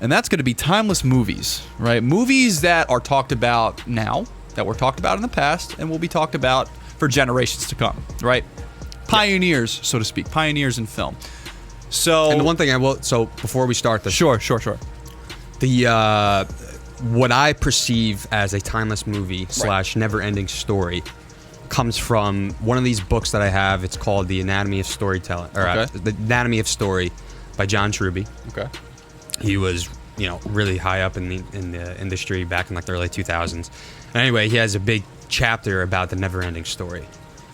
and that's going to be timeless movies, right? Movies that are talked about now, that were talked about in the past, and will be talked about for generations to come, right? Pioneers, so to speak, pioneers in film. So, and the one thing I will, so before we start this, sure. The what I perceive as a timeless movie / never-ending story comes from one of these books that I have. It's called The Anatomy of Storytelling, or The Anatomy of Story by John Truby. Okay. He was, really high up in the industry back in like the early 2000s. And anyway, he has a big chapter about the never-ending story.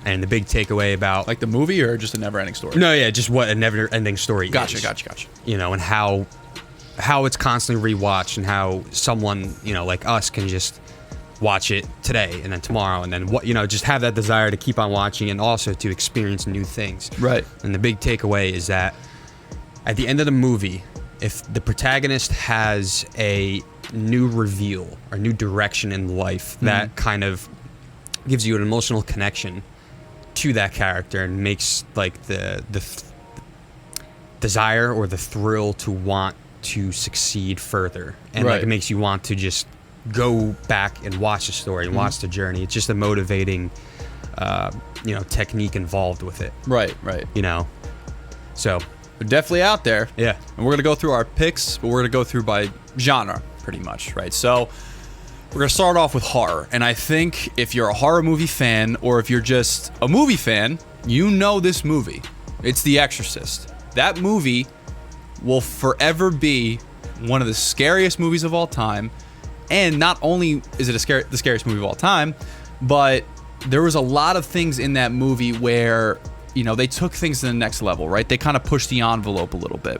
And the big takeaway about... Like the movie or just a never-ending story? No, yeah, just what a never-ending story Gotcha. is. Gotcha. And how it's constantly rewatched, and how someone, like us can just watch it today and then tomorrow and then just have that desire to keep on watching and also to experience new things. Right. And the big takeaway is that at the end of the movie, if the protagonist has a new reveal or new direction in life that kind of gives you an emotional connection to that character and makes like the desire or the thrill to want to succeed further, and like it makes you want to just go back and watch the story and watch the journey. It's just a motivating technique involved with it. Right. So They're definitely out there. Yeah. And we're going to go through our picks, but we're going to go through by genre pretty much, right? So we're going to start off with horror. And I think if you're a horror movie fan, or if you're just a movie fan, you know this movie. It's The Exorcist. That movie will forever be one of the scariest movies of all time. And not only is it the scariest movie of all time, but there was a lot of things in that movie where, they took things to the next level, right? They kind of pushed the envelope a little bit.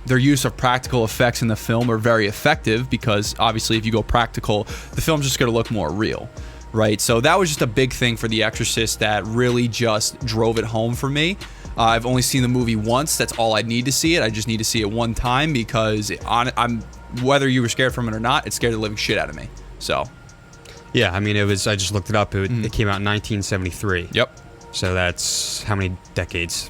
Their use of practical effects in the film are very effective, because obviously if you go practical, the film's just going to look more real, right? So that was just a big thing for The Exorcist that really just drove it home for me. I've only seen the movie once. That's all I need to see it. I just need to see it one time, because whether you were scared from it or not, it scared the living shit out of me. So, yeah, I mean, I just looked it up. It came out in 1973. Yep. So that's how many decades?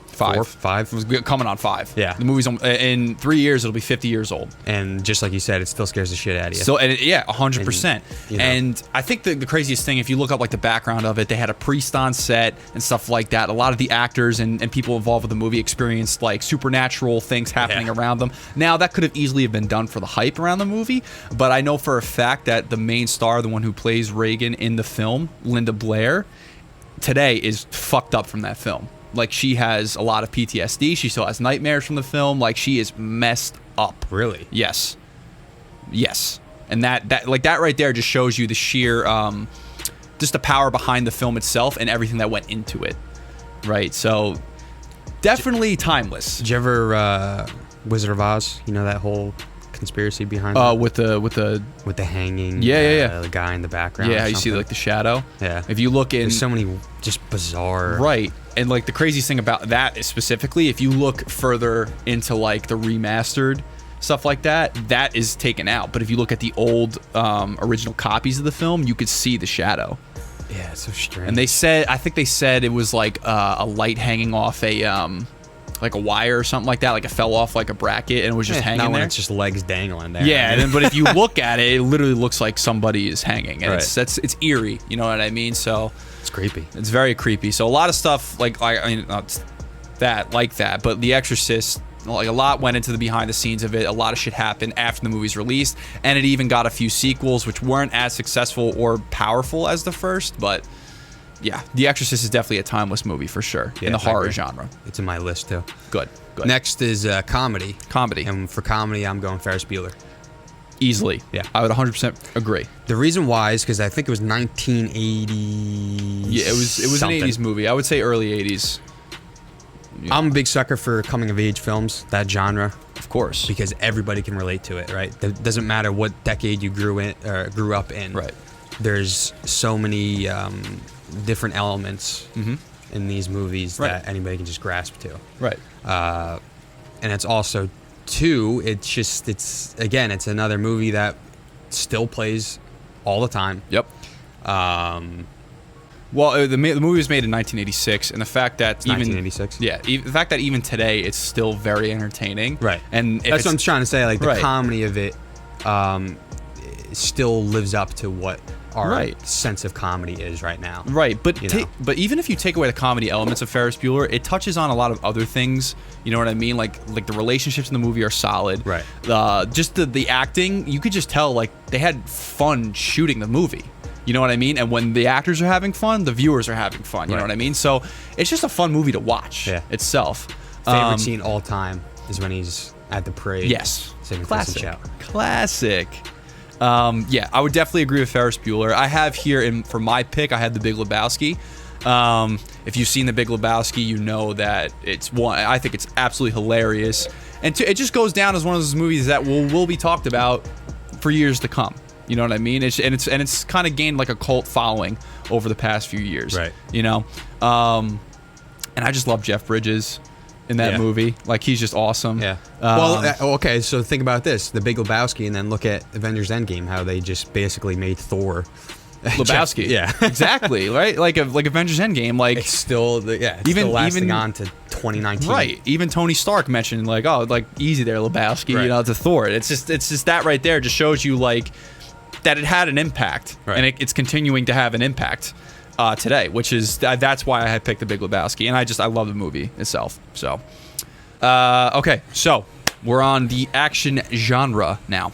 5. 4, 5? It was coming on 5. Yeah. The movie's in 3 years, it'll be 50 years old. And just like you said, it still scares the shit out of you. So, 100%. And I think the craziest thing, if you look up like the background of it, they had a priest on set and stuff like that. A lot of the actors and people involved with the movie experienced like supernatural things happening around them. Now, that could have easily have been done for the hype around the movie, but I know for a fact that the main star, the one who plays Reagan in the film, Linda Blair, today is fucked up from that film. Like, she has a lot of PTSD. She still has nightmares from the film. Like, she is messed up. Really? Yes. And that right there just shows you the sheer, just the power behind the film itself and everything that went into it. Right? So, definitely timeless. Did you ever, Wizard of Oz? That whole conspiracy behind that? With the hanging. Yeah. The guy in the background. Yeah, you see like the shadow. Yeah. If you look in, there's so many just bizarre. Right. And like the craziest thing about that is specifically, if you look further into like the remastered stuff like that, that is taken out. But if you look at the old original copies of the film, you could see the shadow. Yeah, it's so strange. And I think they said it was like a light hanging off like a wire or something like that, like it fell off like a bracket and it was just hanging not there. When it's just legs dangling there. Yeah, but if you look at it, it literally looks like somebody is hanging, and right. it's eerie. You know what I mean? So it's creepy. It's very creepy. So a lot of stuff like that, but The Exorcist, like a lot went into the behind the scenes of it. A lot of shit happened after the movie's released, and it even got a few sequels which weren't as successful or powerful as the first, but. Yeah, The Exorcist is definitely a timeless movie for sure in the horror genre. It's in my list too. Good. Next is comedy. Comedy. And for comedy, I'm going Ferris Bueller. Easily. Yeah. I would 100% agree. The reason why is because I think it was 1980. Yeah, it was an 80s movie. I would say early 80s. Yeah. I'm a big sucker for coming of age films, that genre. Of course. Because everybody can relate to it, right? It doesn't matter what decade you grew up in. Right. There's so many different elements in these movies that anybody can just grasp to. Right. And it's also, too, it's another movie that still plays all the time. Yep. Well, the movie was made in 1986, and the fact that It's 1986. the fact that even today it's still very entertaining. Right. And That's what I'm trying to say. Like the Right. comedy of it still lives up to what our Right. sense of comedy is right now. Right, but You know? but even if you take away the comedy elements of Ferris Bueller, it touches on a lot of other things. You know what I mean? Like the relationships in the movie are solid. Right. Just the acting, you could just tell like they had fun shooting the movie. You know what I mean? And when the actors are having fun, the viewers are having fun. You know Right. what I mean? So it's just a fun movie to watch itself. Favorite scene all time is when he's at the parade. Yes. Singing Classic. Shout. Classic. Yeah, I would definitely agree with Ferris Bueller. I have here for my pick, I had The Big Lebowski. If you've seen The Big Lebowski, you know that it's one. I think it's absolutely hilarious, and it just goes down as one of those movies that will be talked about for years to come. You know what I mean? It's kind of gained like a cult following over the past few years. Right. You know, and I just love Jeff Bridges in that movie. Like he's just awesome. Yeah. Okay. So think about this: The Big Lebowski, and then look at Avengers Endgame. How they just basically made Thor Lebowski. Yeah. Exactly. Right. Like Avengers Endgame. Like It's still Even- lasting even- on to 2019. right. Even Tony Stark mentioned like, oh, like easy there, Lebowski. Right. You know, to Thor. It's just that right there just shows you like that it had an impact, Right. and it's continuing to have an impact today. Which is that's why I had picked The Big Lebowski, and I love the movie itself. So, okay, so we're on the action genre now.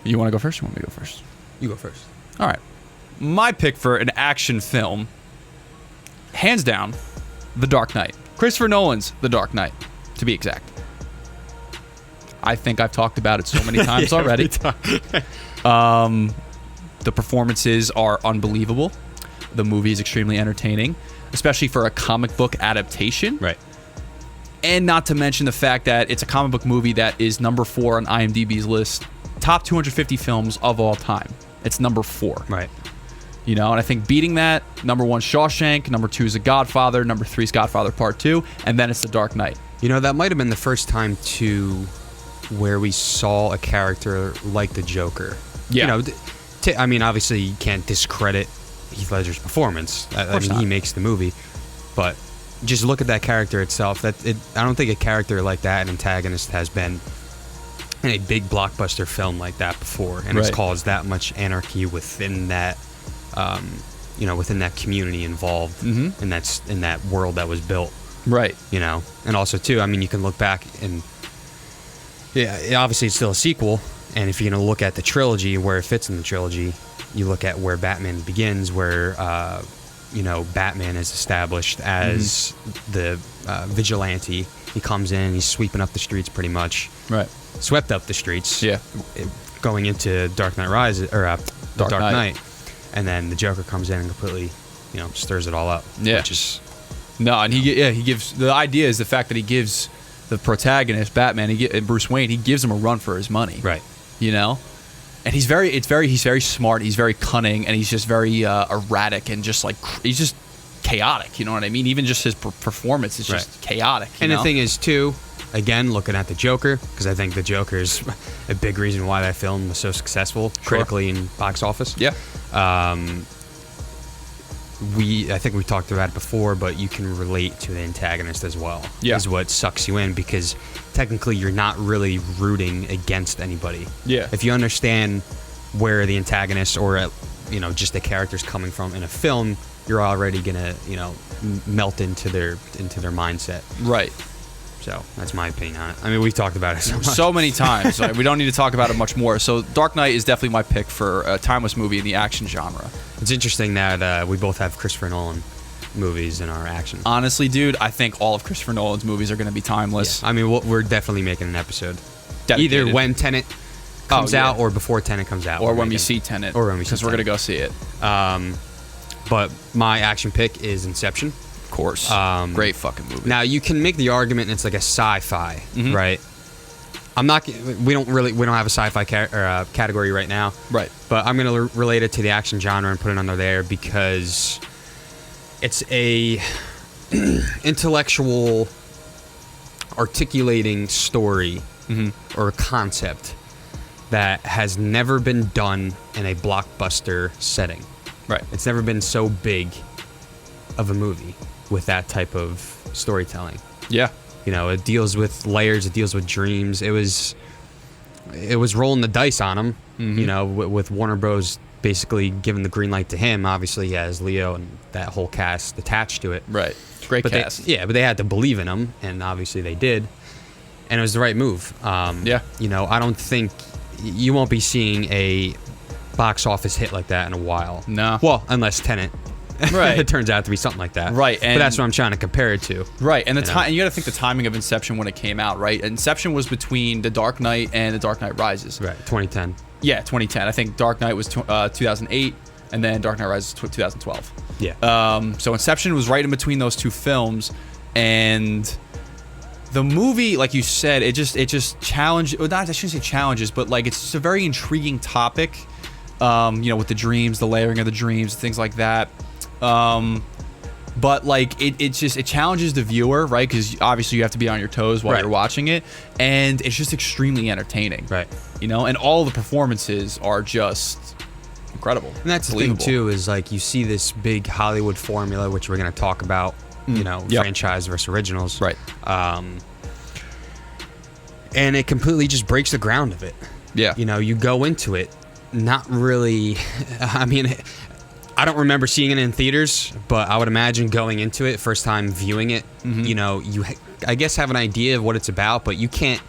You want to go first? Or you want me to go first? You go first. All right. My pick for an action film, hands down, The Dark Knight. Christopher Nolan's The Dark Knight, to be exact. I think I've talked about it so many times already. The performances are unbelievable. The movie is extremely entertaining, especially for a comic book adaptation. Right. And not to mention the fact that it's a comic book movie that is number 4 on IMDb's list, top 250 films of all time. It's number 4. Right. You know, and I think beating that, number 1 Shawshank, number 2 is The Godfather, number 3 is Godfather Part 2, and then it's The Dark Knight. You know, that might have been the first time too where we saw a character like the Joker. Yeah. You know, I mean, obviously you can't discredit Heath Ledger's performance. I mean, not. he makes the movie, but just look at that character itself. I don't think a character like that, an antagonist, has been in a big blockbuster film like that before, and it's Right. caused that much anarchy within that, within that community involved, in that world that was built. Right. You know, and also too, I mean, you can look back and obviously it's still a sequel, and if you're gonna look at the trilogy, where it fits in the trilogy, you look at where Batman begins, where Batman is established as the vigilante. He comes in, he's sweeping up the streets pretty much. Right. Swept up the streets. Yeah. Going into Dark Knight Rises, or Dark Knight. Knight, and then the Joker comes in and completely, stirs it all up. Yeah. Which is No, and he gives, the idea is the fact that he gives the protagonist, Batman, Bruce Wayne, he gives him a run for his money. right. You know? And he's very smart, he's very cunning, and he's just very erratic, and just like, he's just chaotic, you know what I mean? Even just his performance is just chaotic. And the thing is, too, again, looking at the Joker, because I think the Joker is a big reason why that film was so successful, critically and box office. Yeah. I think we talked about it before, but you can relate to the antagonist as well. Yeah. Is what sucks you in, because technically you're not really rooting against anybody. Yeah. If you understand where the antagonist or just the character's coming from in a film, you're already gonna melt into their mindset. Right. So that's my opinion on it. I mean, we've talked about it so much. So many times. We don't need to talk about it much more. So Dark Knight is definitely my pick for a timeless movie in the action genre. It's interesting that we both have Christopher Nolan movies in our action. Honestly, dude, I think all of Christopher Nolan's movies are going to be timeless. I mean, we're definitely making an episode. Dedicated. Either when Tenet comes yeah. out or before Tenet comes out. Or when we see Tenet. Or when we see Because we're going to go see it. But my action pick is Inception. Of course. Great fucking movie. Now, you can make the argument it's like a sci-fi, Mm-hmm. right? We don't have a sci-fi category right now. Right. But I'm going to relate it to the action genre and put it under there because it's a intellectual articulating story or a concept that has never been done in a blockbuster setting. Right. It's never been so big of a movie with that type of storytelling. Yeah. You know, it deals with layers, it deals with dreams. It was rolling the dice on him, you know, with Warner Bros. Basically giving the green light to him. Obviously, he has Leo and that whole cast attached to it. Right. Great But cast. but they had to believe in him, and obviously they did. And it was the right move. Yeah. You know, I don't think you won't be seeing a box office hit like that in a while. No. Well, unless Tenet. Right. It turns out to be something like that. Right, But and- that's what I'm trying to compare it to. Right, and the You know? time, and you got to think the timing of Inception when it came out, right? Inception was between The Dark Knight and The Dark Knight Rises. Right. 2010. Yeah, 2010. I think Dark Knight was 2008, and then Dark Knight Rises 2012. Yeah. So Inception was right in between those two films, and the movie, like you said, it just challenged. Well, not I shouldn't say challenges, but like it's just a very intriguing topic. You know, with the dreams, the layering of the dreams, things like that. But like it challenges the viewer, right? Because obviously you have to be on your toes while Right. you're watching it, and it's just extremely entertaining. Right. You know, and all the performances are just incredible. And that's the thing Believable. too, is like you see this big Hollywood formula, which we're going to talk about, you know, Yep. franchise versus originals. Right. And it completely just breaks the ground of it. Yeah. You know, you go into it not really, I mean, I don't remember seeing it in theaters, but I would imagine going into it, first time viewing it, you know, I guess have an idea of what it's about, but you can't,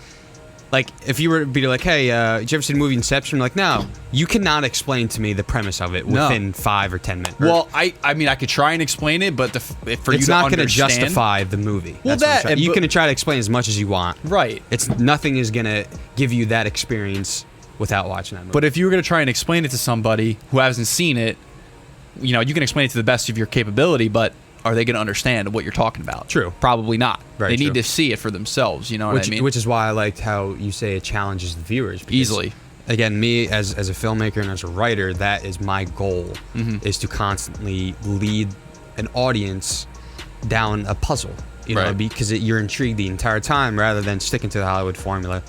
like, if you were to be like, hey, did you ever see the movie Inception? Like, no, you cannot explain to me the premise of it within 5 or 10 minutes. Well, I mean, I could try and explain it, but for you it's to not going to understand, justify the movie. Well, That's what I'm that- trying- you but- can try to explain as much as you want. right? It's nothing is going to give you that experience without watching that movie. But if you were going to try and explain it to somebody who hasn't seen it, you know, you can explain it to the best of your capability, but are they going to understand what you're talking about? True. Probably not. Very they need true. to see it for themselves. You know what I mean? Which is why I liked how you say it challenges the viewers. because, Easily. Again, me as a filmmaker and as a writer, that is my goal, is to constantly lead an audience down a puzzle. You know, Right. because you're intrigued the entire time rather than sticking to the Hollywood formula.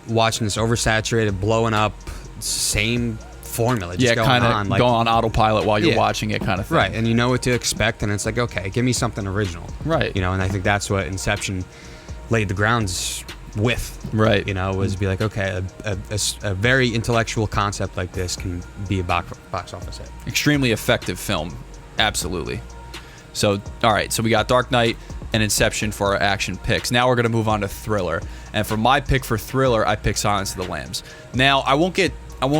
Watching this oversaturated, blowing up, same formula just yeah, going kind on. of Like, go on autopilot while you're Yeah. watching it, kind of thing. right, and you know what to expect, and it's like, okay, give me something original. Right. You know, and I think that's what Inception laid the grounds with. Right. You know, was be like, okay, a very intellectual concept like this can be a box office hit. Extremely effective film. Absolutely. So, all right. So we got Dark Knight and Inception for our action picks. Now we're going to move on to thriller. And for my pick for thriller, I pick Silence of the Lambs. Now, I won't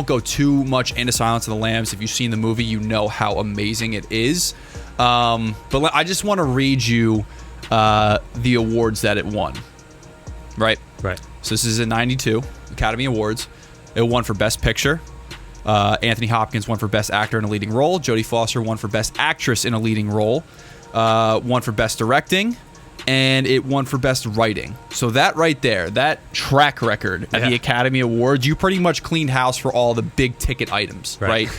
go too much into Silence of the Lambs. If you've seen the movie, you know how amazing it is. But I just want to read you the awards that it won. Right? Right. So this is in '92 Academy Awards. It won for Best Picture. Anthony Hopkins won for Best Actor in a Leading Role. Jodie Foster won for Best Actress in a Leading Role. Won for Best Directing. And it won for Best Writing. So that right there, that track record at the Academy Awards, you pretty much cleaned house for all the big ticket items, right?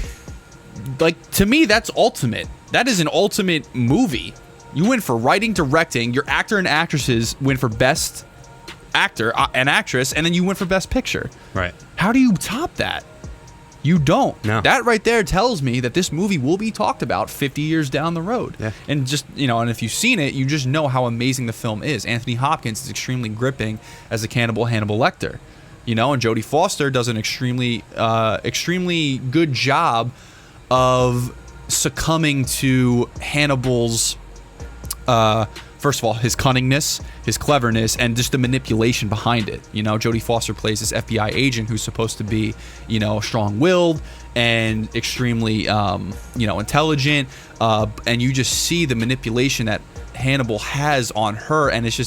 Like, to me, that's ultimate. That is an ultimate movie. You win for writing, directing, your actor and actresses win for Best Actor and Actress, and then you win for Best Picture. Right. How do you top that? You don't. No. That right there tells me that this movie will be talked about 50 years down the road. Yeah. And just, you know, and if you've seen it, you just know how amazing the film is. Anthony Hopkins is extremely gripping as a cannibal Hannibal Lecter. You know, and Jodie Foster does an extremely good job of succumbing to Hannibal's first of all, his cunningness, his cleverness, and just the manipulation behind it. You know, Jodie Foster plays this FBI agent who's supposed to be, you know, strong-willed and extremely, you know, intelligent. And you just see the manipulation that Hannibal has on her, and it's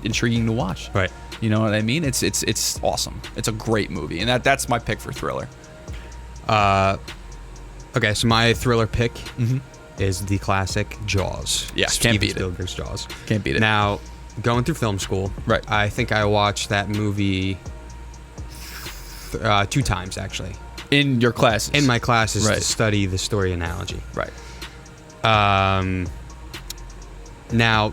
intriguing to watch. Right. You know what I mean? It's awesome. It's a great movie, and that's my pick for thriller. Okay, so my thriller pick is the classic Jaws. Yeah, Steven can't beat it. Spielberg's Jaws. Can't beat it. Now, going through film school, Right. I think I watched that movie 2 times, actually. In your classes. In my classes Right. to study the story analogy. Right. Now,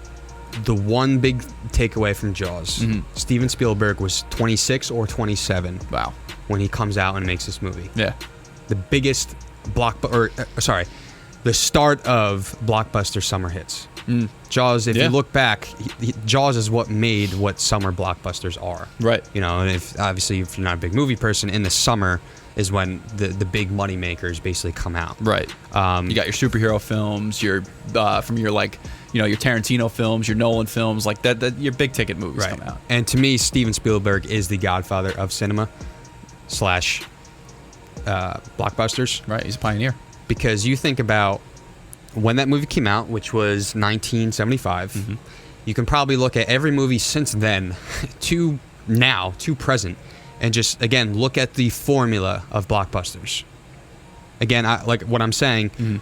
the one big takeaway from Jaws, Steven Spielberg was 26 or 27 Wow. when he comes out and makes this movie. Yeah. The biggest the start of blockbuster summer hits. Jaws, if you look back, Jaws is what made what summer blockbusters are. Right. You know, and if you're not a big movie person, in the summer is when the big money makers basically come out. Right. You got your superhero films, your from your your Tarantino films, your Nolan films, like that your big ticket movies come out. And to me, Steven Spielberg is the godfather of cinema / blockbusters. Right. He's a pioneer. Because you think about when that movie came out, which was 1975, you can probably look at every movie since then to now, to present, and just, again, look at the formula of blockbusters. Again, what I'm saying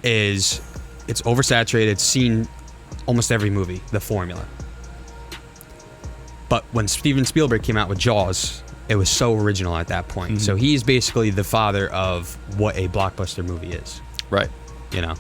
is it's oversaturated. It's seen almost every movie, the formula. But when Steven Spielberg came out with Jaws, it was so original at that point. So he's basically the father of what a blockbuster movie is. Right. You know?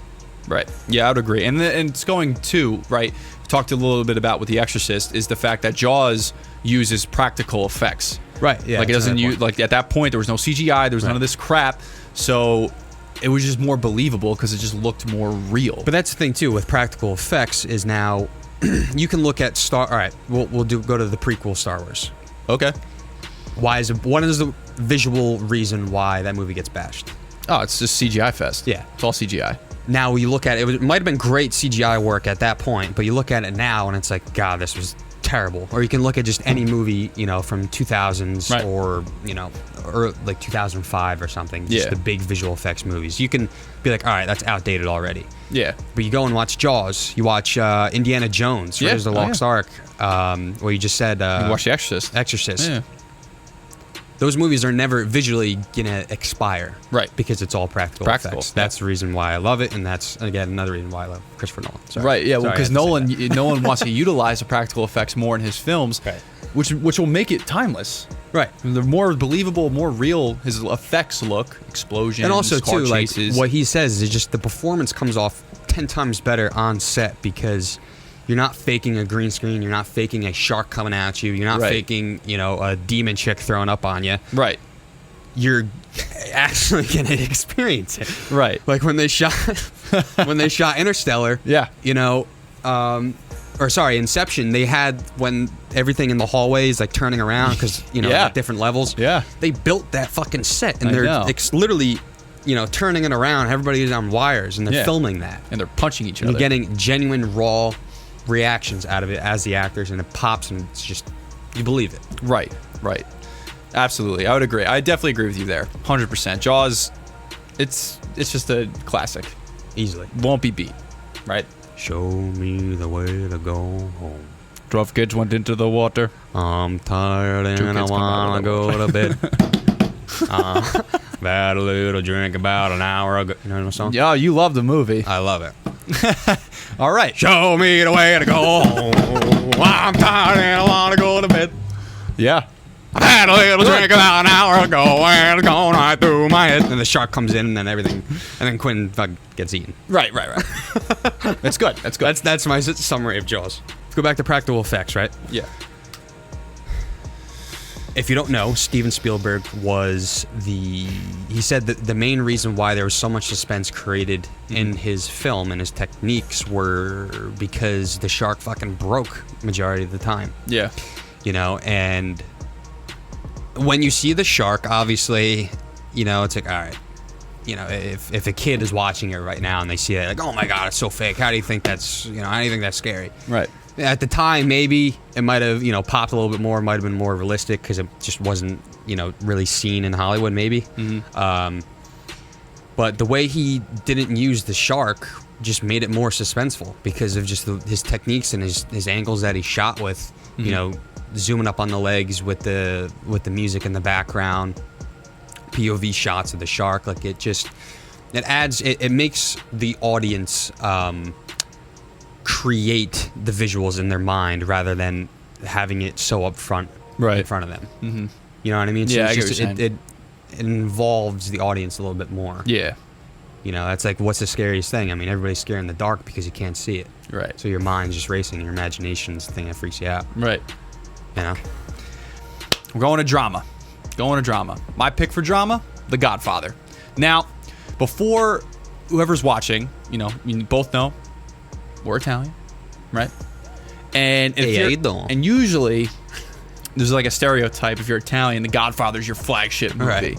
Right. Yeah, I would agree. And it's going to, right, talked a little bit about with The Exorcist, is the fact that Jaws uses practical effects. Right. Yeah. Like it doesn't use, like at that point there was no CGI, there was none of this crap. So it was just more believable because it just looked more real. But that's the thing too with practical effects is now you can look at All right, we'll go to the prequel Star Wars. Okay. What is the visual reason why that movie gets bashed? Oh, it's just CGI fest. Yeah. It's all CGI. Now you look at it, it might have been great CGI work at that point, but you look at it now and it's like, God, this was terrible. Or you can look at just any movie, from 2000s or, or like 2005 or something. Just the big visual effects movies. You can be like, all right, that's outdated already. Yeah. But you go and watch Jaws. You watch Indiana Jones, Raiders of the Lost Ark. Well, you just said... you watch The Exorcist. Exorcist. Yeah. Those movies are never visually gonna expire, right? Because it's all practical effects. That's the reason why I love it, and that's again another reason why I love Christopher Nolan. Sorry. Right? Yeah. Well, because Nolan wants to utilize the practical effects more in his films, which will make it timeless. Right. The more believable, more real his effects look, explosions, and also car too, chases. Like what he says is just the performance comes off 10 times better on set because you're not faking a green screen. You're not faking a shark coming at you. You're not faking, a demon chick throwing up on you. Right. You're actually gonna experience it. Right. Like when they shot Interstellar. Yeah. Inception. They had when everything in the hallway is like turning around because at different levels. Yeah. They built that fucking set and they're literally. Turning it around. Everybody's on wires and they're filming that. And they're punching each other. You're getting genuine, raw reactions out of it as the actors, and it pops, and it's just, you believe it. Right. Absolutely. I would agree. I definitely agree with you there. 100%. Jaws, it's just a classic. Easily. Won't be beat. Right? Show me the way to go home. 12 kids went into the water. I'm tired and I want to go to bed. Had a little drink about an hour ago. You know the song? Yeah, you love the movie. I love it. All right. Show me the way to go home. I'm tired and I want to go to bed. Yeah. I had a little drink about an hour ago and it's going right through my head. And the shark comes in and then everything. And then Quinn gets eaten. Right. That's good. That's my summary of Jaws. Let's go back to practical effects, right? Yeah. If you don't know, Steven Spielberg he said that the main reason why there was so much suspense created in his film and his techniques were because the shark fucking broke majority of the time. Yeah. And when you see the shark, obviously, it's like, all right, if a kid is watching it right now and they see it, like, oh my God, it's so fake. How do you think that's scary? Right. At the time, maybe it might have, popped a little bit more, might have been more realistic because it just wasn't, really seen in Hollywood, maybe. But the way he didn't use the shark just made it more suspenseful because of just his techniques and his angles that he shot with, zooming up on the legs with the music in the background, POV shots of the shark. Like it makes the audience create the visuals in their mind rather than having it so up front in front of them. Mm-hmm. You know what I mean? Yeah, so it involves the audience a little bit more. Yeah. That's like, what's the scariest thing? I mean, everybody's scared in the dark because you can't see it. Right. So your mind's just racing. Your imagination's the thing that freaks you out. Right. We're going to drama. My pick for drama, The Godfather. Now, before whoever's watching, you both know we're Italian, right? And if Hey, how you're, you doing? and usually there's like a stereotype. If you're Italian, The Godfather's your flagship movie. Right.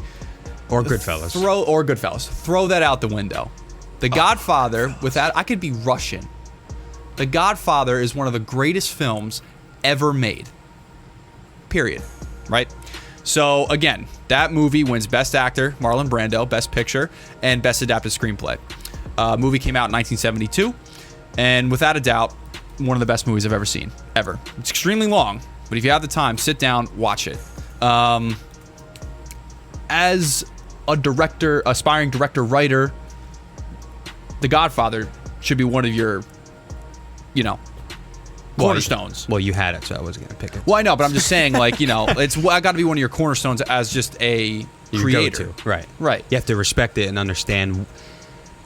Or Goodfellas. Or Goodfellas. Throw that out the window. The Godfather, with that, I could be Russian. The Godfather is one of the greatest films ever made. Period. Right? So, again, that movie wins Best Actor, Marlon Brando, Best Picture, and Best Adapted Screenplay. Movie came out in 1972, and without a doubt, one of the best movies I've ever seen, ever. It's extremely long, but if you have the time, sit down, watch it. As a director, aspiring director, writer, The Godfather should be one of your, cornerstones. Well, you had it, so I wasn't going to pick it. Well, I know, but I'm just saying, it's got to be one of your cornerstones as just a creator. Go-to. Right. Right. You have to respect it and understand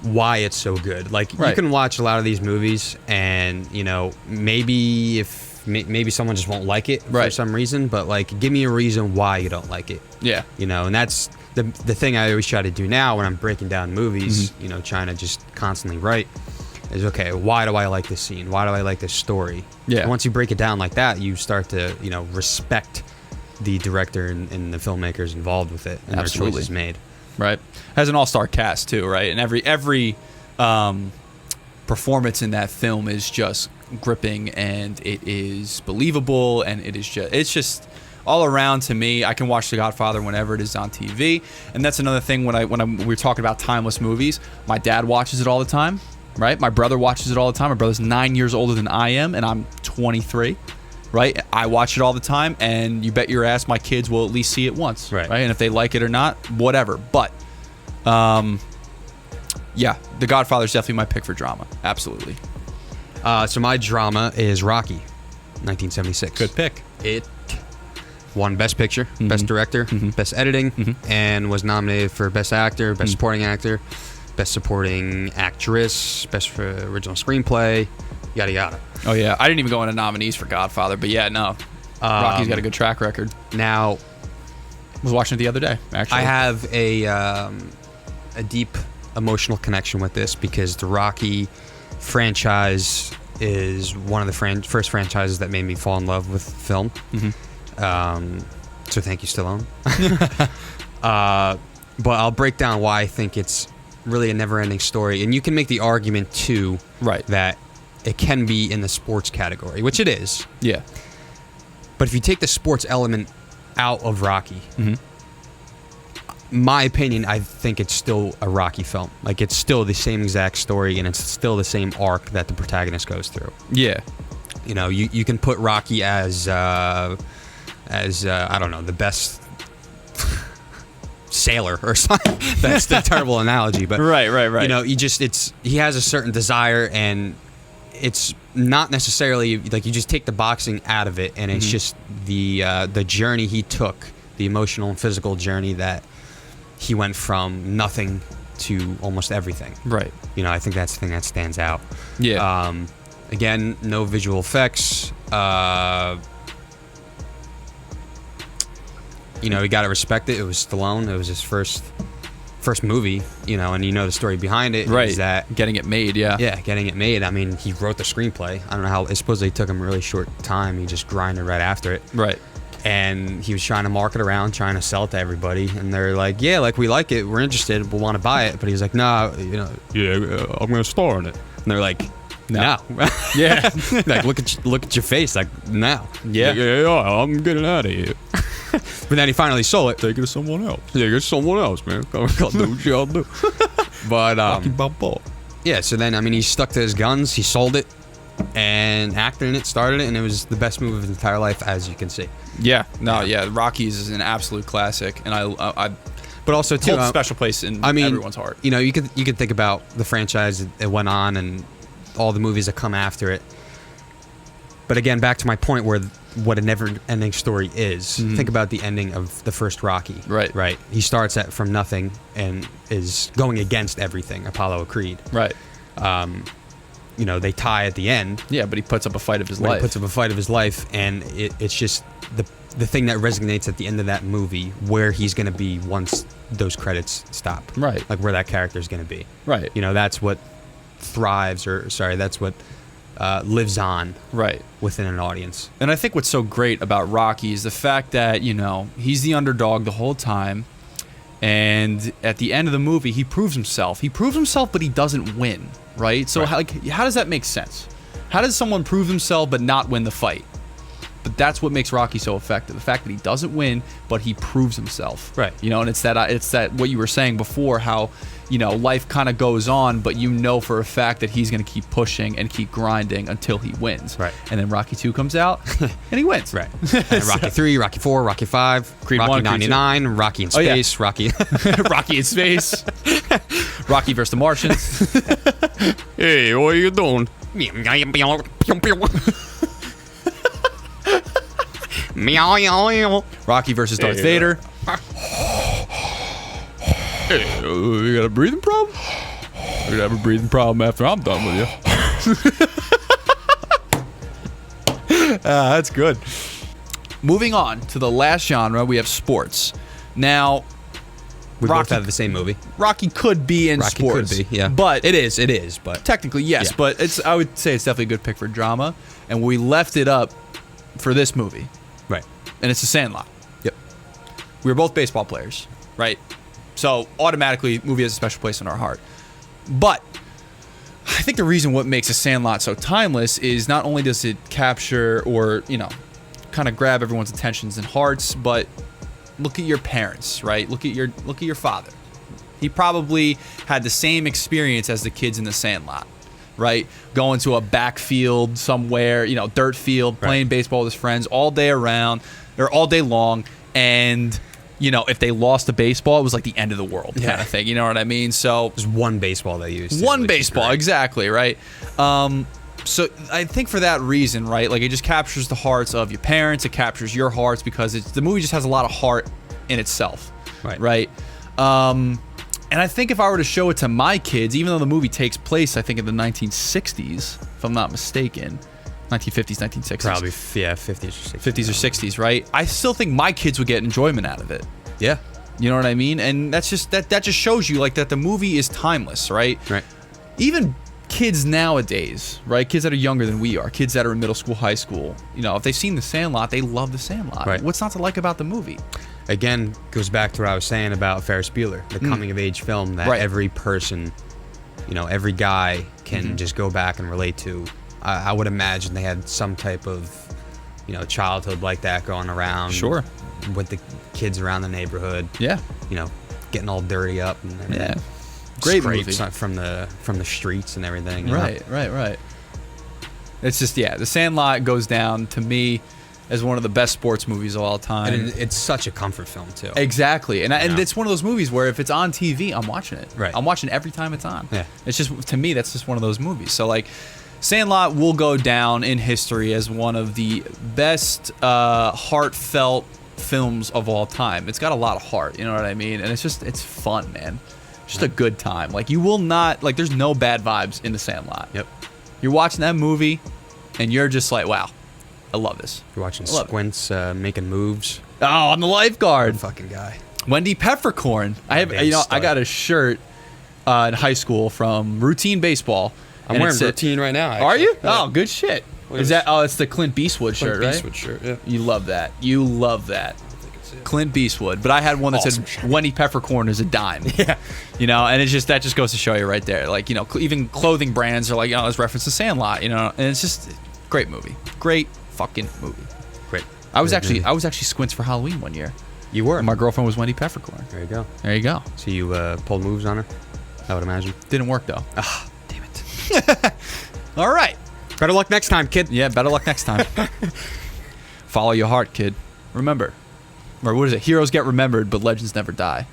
why it's so good. Like, Right. you can watch a lot of these movies and, maybe maybe someone just won't like it for Right. some reason, but, like, give me a reason why you don't like it. Yeah. And that's the thing I always try to do now when I'm breaking down movies, trying to just constantly write, is, okay, why do I like this scene? Why do I like this story? Yeah. And once you break it down like that, you start to, respect the director and the filmmakers involved with it and Absolutely. their choices made. Right. Has an all-star cast too, right? And every performance in that film is just gripping, and it is believable, and it's just all around. To me, I can watch The Godfather whenever it is on TV, and that's another thing when we were talking about timeless movies. My dad watches it all the time, right? My brother watches it all the time. My brother's 9 years older than I am, and I'm 23. Right, I watch it all the time, and you bet your ass my kids will at least see it once, right? And if they like it or not, whatever. But, yeah, The Godfather is definitely my pick for drama. Absolutely. So my drama is Rocky, 1976. Good pick. It won Best Picture, Best Director, Best Editing, and was nominated for Best Actor, Best Supporting Actor, Best Supporting Actress, Best Original Screenplay, yada yada. Oh yeah, I didn't even go into nominees for Godfather, but yeah, no, Rocky's got a good track record. Now, I was watching it the other day. Actually, I have a deep emotional connection with this because the Rocky franchise is one of the first franchises that made me fall in love with film. So thank you, Stallone. But I'll break down why I think it's really a never-ending story, and you can make the argument too, right, that it can be in the sports category, which it is. Yeah. But if you take the sports element out of Rocky, my opinion, I think it's still a Rocky film. Like, it's still the same exact story, and it's still the same arc that the protagonist goes through. Yeah. You can put Rocky as I don't know, the best sailor or something. That's the terrible analogy, but right. he has a certain desire, and it's not necessarily like you just take the boxing out of it, and it's just the journey he took, the emotional and physical journey that he went from nothing to almost everything. Right. I think that's the thing that stands out. Yeah. Again, no visual effects. You got to respect it. It was Stallone. It was his first movie, and the story behind it right. is that getting it made, yeah. Yeah, getting it made. I mean, he wrote the screenplay. I don't know how, it supposedly took him a really short time. He just grinded right after it. Right. And he was trying to market around, trying to sell it to everybody, and they're like, yeah, like, we like it, we're interested, we'll want to buy it. But he was like, nah, yeah, I'm going to star in it. And they're like, no. Yeah. Like, look at your face, like, no. Yeah. Like, yeah, I'm getting out of here. But then he finally sold it. Take it to someone else. Yeah, get someone else, man. I'll do what y'all do. But yeah, so then, I mean, he stuck to his guns. He sold it and acted in it, started it, and it was the best movie of his entire life, as you can see. Yeah. No, yeah. Rockies is an absolute classic, and I but also too, hold a special place in everyone's heart. You could think about the franchise that went on and all the movies that come after it. But again, back to my point where what a never-ending story is. Think about the ending of the first Rocky. Right. He starts from nothing and is going against everything, Apollo Creed. Right. They tie at the end. Yeah, but he puts up a fight of his life. He puts up a fight of his life, and it's just the thing that resonates at the end of that movie, where he's going to be once those credits stop. Right. Like where that character is going to be. Right. You know, that's what that's what lives on Right. within an audience. And I think what's so great about Rocky is the fact that, you know, he's the underdog the whole time. And at the end of the movie, he proves himself. He proves himself, but he doesn't win, right? So Right. how does that make sense? How does someone prove himself but not win the fight? But that's what makes Rocky so effective. The fact that he doesn't win, but he proves himself. Right. You know, and it's that what you were saying before, how, you know, life kind of goes on, but you know for a fact that he's going to keep pushing and keep grinding until he wins. Right. And then Rocky 2 comes out and he wins. Right. And Rocky 3, Rocky 4, Rocky 5, Creed Rocky 1, Creed 99, Rocky in Oh, yeah. space, Rocky. Rocky in space. Rocky versus the Martians. Hey, what are you doing? Meow. Rocky versus Darth Vader. Hey, you got a breathing problem? You're gonna have a breathing problem after I'm done with you. That's good. Moving on to the last genre, we have sports. Now, We Rocky- both have the same movie. Rocky could be in Rocky sports. could be, yeah. But It is, but technically, yes. Yeah. But I would say it's definitely a good pick for drama. And we left it up for this movie. right. And it's The Sandlot. Yep. We were both baseball players, right? So automatically, movie has a special place in our heart. But I think the reason what makes The Sandlot so timeless is not only does it capture or, you know, kind of grab everyone's attentions and hearts, but look at your parents, right? Look at your father. He probably had the same experience as the kids in The Sandlot, right? Going to a backfield somewhere, you know, dirt field, playing baseball with his friends all day around or all day long, and you know, if they lost a baseball, it was like the end of the world kind of thing. You know what I mean? So There's one baseball they used. one baseball, exactly, right? So I think for that reason, right, like it just captures the hearts of your parents. It captures your hearts because the movie just has a lot of heart in itself, right? And I think if I were to show it to my kids, even though the movie takes place, I think in the 1960s, if I'm not mistaken, 1950s, 1960s. Probably, yeah, 50s or 60s. 50s or 60s, right? I still think my kids would get enjoyment out of it. Yeah. You know what I mean? And that's just that just shows you like that the movie is timeless, right? Right. Even kids nowadays, right? Kids that are younger than we are, kids that are in middle school, high school, you know, if they've seen The Sandlot, they love The Sandlot. Right. What's not to like about the movie? Again, goes back to what I was saying about Ferris Bueller, the coming of age film that Right. every person, you know, every guy can just go back and relate to. I would imagine they had some type of, you know, childhood like that going around. Sure. With the kids around the neighborhood. Yeah. You know, getting all dirty up and everything. Yeah. Great Scrapes movie. from the streets and everything. you know? Right. It's just, yeah, The Sandlot goes down to me as one of the best sports movies of all time. And it's such a comfort film too. Exactly. And Yeah. it's one of those movies where if it's on TV, I'm watching it. Right. I'm watching every time it's on. Yeah. It's just, to me, that's just one of those movies. So, like, Sandlot will go down in history as one of the best heartfelt films of all time. It's got a lot of heart, you know what I mean? And it's fun, man. Just a good time. Like, you will not, like, there's no bad vibes in The Sandlot. Yep. You're watching that movie, and you're just like, wow, I love this. You're watching Love it. Squints making moves. Oh, I'm the lifeguard. Fucking guy. Wendy Peppercorn. I have, Damn you know, I stud. got a shirt in high school from Routine Baseball. I'm and it wearing said- routine right now. Are actually. you? Yeah. Oh, good shit. Look at Is this. that? Oh, it's the Clint Beastwood shirt, right? Beastwood shirt, yeah. You love that. You love that. Clint Beastwood. But I had one that Awesome said shirt. Wendy Peppercorn is a dime. Yeah. You know, and that just goes to show you right there. Like, you know, even clothing brands are like, you know, let's reference the Sandlot. You know, and it's just great movie. Great fucking movie. Great. I was Great movie. actually Squints for Halloween one year. You were. And my girlfriend was Wendy Peppercorn. There you go. There you go. So you pulled moves on her, I would imagine. Didn't work though. Ah, damn it. All right. Better luck next time, kid. Yeah, better luck next time. Follow your heart, kid. Remember. Or what is it? Heroes get remembered, but legends never die.